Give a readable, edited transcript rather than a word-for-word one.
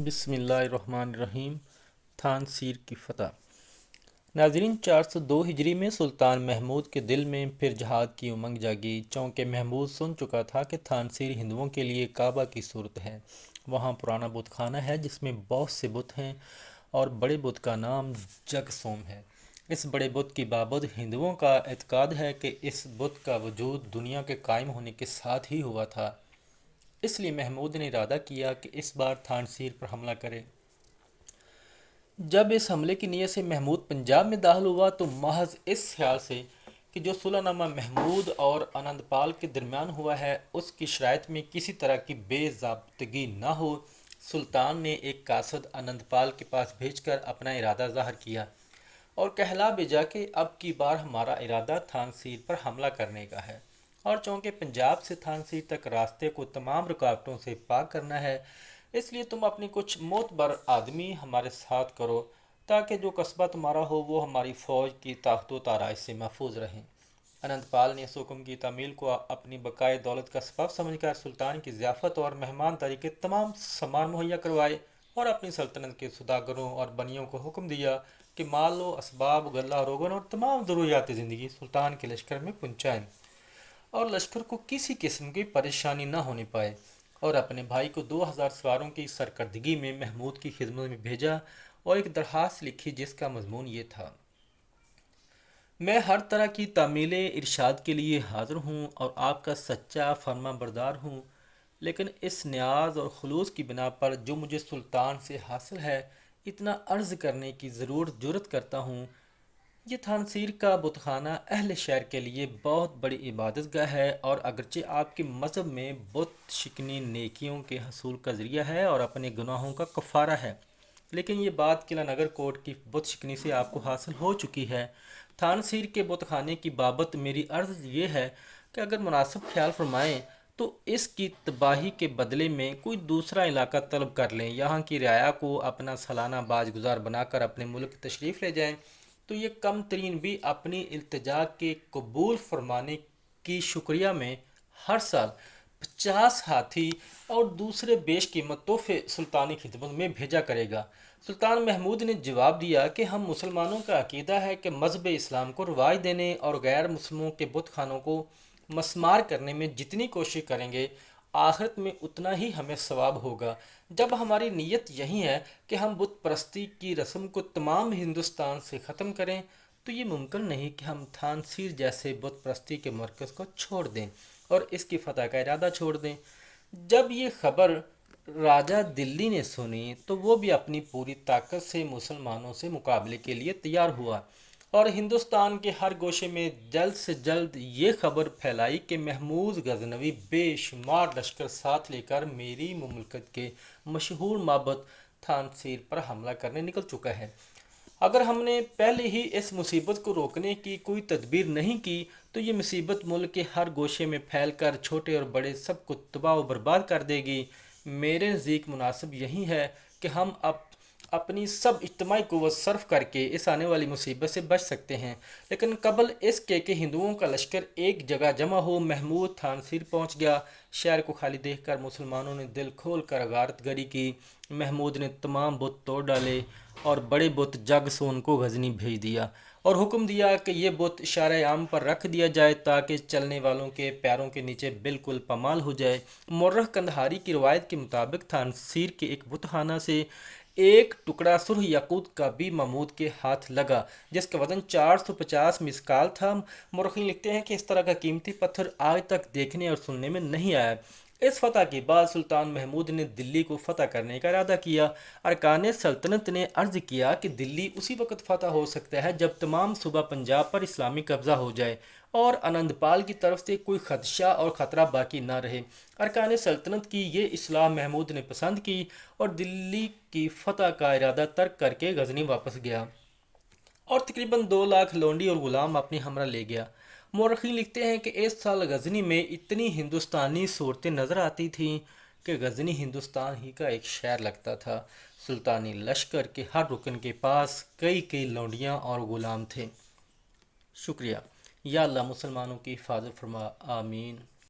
بسم اللہ الرحمن الرحیم۔ تھانسیر کی فتح۔ ناظرین، 402 ہجری میں سلطان محمود کے دل میں پھر جہاد کی امنگ جاگی، چونکہ محمود سن چکا تھا کہ تھانسیر ہندوؤں کے لیے کعبہ کی صورت ہے۔ وہاں پرانا بت خانہ ہے جس میں بہت سے بت ہیں، اور بڑے بت کا نام جگ سوم ہے۔ اس بڑے بت کی بابت ہندوؤں کا اعتقاد ہے کہ اس بت کا وجود دنیا کے قائم ہونے کے ساتھ ہی ہوا تھا، اس لیے محمود نے ارادہ کیا کہ اس بار تھانسیر پر حملہ کرے۔ جب اس حملے کی نیت سے محمود پنجاب میں داخل ہوا تو محض اس خیال سے کہ جو صلح نامہ محمود اور آنند پال کے درمیان ہوا ہے اس کی شرائط میں کسی طرح کی بے ضابطگی نہ ہو، سلطان نے ایک قاصد آنند پال کے پاس بھیج کر اپنا ارادہ ظاہر کیا اور کہلا بھیجا کہ اب کی بار ہمارا ارادہ تھانسیر پر حملہ کرنے کا ہے، اور چونکہ پنجاب سے تھانسیر تک راستے کو تمام رکاوٹوں سے پاک کرنا ہے، اس لیے تم اپنے کچھ معتبر آدمی ہمارے ساتھ کرو تاکہ جو قصبہ تمہارا ہو وہ ہماری فوج کی طاقت و تاراج سے محفوظ رہیں۔ آنند پال نے اس حکم کی تعمیل کو اپنی بقائے دولت کا سبب سمجھ کر سلطان کی ضیافت اور مہمانداری کے تمام سامان مہیا کروائے، اور اپنی سلطنت کے سوداگروں اور بنیوں کو حکم دیا کہ مال و اسباب، غلہ روغن اور تمام ضروریات زندگی سلطان کے لشکر میں پہنچائیں، اور لشکر کو کسی قسم کی پریشانی نہ ہونے پائے، اور اپنے بھائی کو 2000 سواروں کی سرکردگی میں محمود کی خدمت میں بھیجا اور ایک درخواست لکھی جس کا مضمون یہ تھا: میں ہر طرح کی تعمیل ارشاد کے لیے حاضر ہوں اور آپ کا سچا فرما بردار ہوں، لیکن اس نیاز اور خلوص کی بنا پر جو مجھے سلطان سے حاصل ہے اتنا عرض کرنے کی ضرور جرت کرتا ہوں۔ یہ تھانسیر کا بت خانہ اہل شہر کے لیے بہت بڑی عبادت گاہ ہے، اور اگرچہ آپ کے مذہب میں بت شکنی نیکیوں کے حصول کا ذریعہ ہے اور اپنے گناہوں کا کفارہ ہے، لیکن یہ بات قلعہ نگر کوٹ کی بت شکنی سے آپ کو حاصل ہو چکی ہے۔ تھانسیر کے بت خانے کی بابت میری عرض یہ ہے کہ اگر مناسب خیال فرمائیں تو اس کی تباہی کے بدلے میں کوئی دوسرا علاقہ طلب کر لیں، یہاں کی رعایا کو اپنا سالانہ باج گزار بنا کر اپنے ملک تشریف لے جائیں، تو یہ کم ترین بھی اپنی التجا کے قبول فرمانے کی شکریہ میں ہر سال 50 ہاتھی اور دوسرے بیش قیمت تحفے سلطانی خدمت میں بھیجا کرے گا۔ سلطان محمود نے جواب دیا کہ ہم مسلمانوں کا عقیدہ ہے کہ مذہب اسلام کو رواج دینے اور غیر مسلموں کے بت خانوں کو مسمار کرنے میں جتنی کوشش کریں گے آخرت میں اتنا ہی ہمیں ثواب ہوگا۔ جب ہماری نیت یہی ہے کہ ہم بت پرستی کی رسم کو تمام ہندوستان سے ختم کریں تو یہ ممکن نہیں کہ ہم تھانسیر جیسے بت پرستی کے مرکز کو چھوڑ دیں اور اس کی فتح کا ارادہ چھوڑ دیں۔ جب یہ خبر راجہ دلی نے سنی تو وہ بھی اپنی پوری طاقت سے مسلمانوں سے مقابلے کے لیے تیار ہوا، اور ہندوستان کے ہر گوشے میں جلد سے جلد یہ خبر پھیلائی کہ محمود غزنوی بے شمار لشکر ساتھ لے کر میری مملکت کے مشہور معبد تھانسیر پر حملہ کرنے نکل چکا ہے۔ اگر ہم نے پہلے ہی اس مصیبت کو روکنے کی کوئی تدبیر نہیں کی تو یہ مصیبت ملک کے ہر گوشے میں پھیل کر چھوٹے اور بڑے سب کو تباہ و برباد کر دے گی۔ میرے نزدیک مناسب یہی ہے کہ ہم اپنی سب اجتماعی قوت صرف کر کے اس آنے والی مصیبت سے بچ سکتے ہیں، لیکن قبل اس کے کہ ہندوؤں کا لشکر ایک جگہ جمع ہو محمود تھانسیر پہنچ گیا۔ شہر کو خالی دیکھ کر مسلمانوں نے دل کھول کر غارت گری کی۔ محمود نے تمام بت توڑ ڈالے اور بڑے بت جگ سون کو غزنی بھیج دیا، اور حکم دیا کہ یہ بت اشارہ عام پر رکھ دیا جائے تاکہ چلنے والوں کے پیروں کے نیچے بالکل پامال ہو جائے۔ مورخ قندھاری کی روایت کے مطابق تھانسیر کے ایک بت خانہ سے ایک ٹکڑا سرخ یاقوت کا بھی محمود کے ہاتھ لگا جس کا وزن 450 مسکال تھا۔ مورخین لکھتے ہیں کہ اس طرح کا قیمتی پتھر آج تک دیکھنے اور سننے میں نہیں آیا۔ اس فتح کے بعد سلطان محمود نے دلی کو فتح کرنے کا ارادہ کیا۔ ارکان سلطنت نے عرض کیا کہ دلی اسی وقت فتح ہو سکتا ہے جب تمام صوبہ پنجاب پر اسلامی قبضہ ہو جائے اور آنند پال کی طرف سے کوئی خدشہ اور خطرہ باقی نہ رہے۔ ارکان سلطنت کی یہ اصلاح محمود نے پسند کی اور دلی کی فتح کا ارادہ ترک کر کے غزنی واپس گیا، اور تقریباً 2 لاکھ لونڈی اور غلام اپنی ہمراہ لے گیا۔ مورخین لکھتے ہیں کہ اس سال غزنی میں اتنی ہندوستانی صورتیں نظر آتی تھیں کہ غزنی ہندوستان ہی کا ایک شہر لگتا تھا۔ سلطانی لشکر کے ہر رکن کے پاس کئی کئی لونڈیاں اور غلام تھے۔ شکریہ۔ یا اللہ مسلمانوں کی حفاظت فرما، آمین۔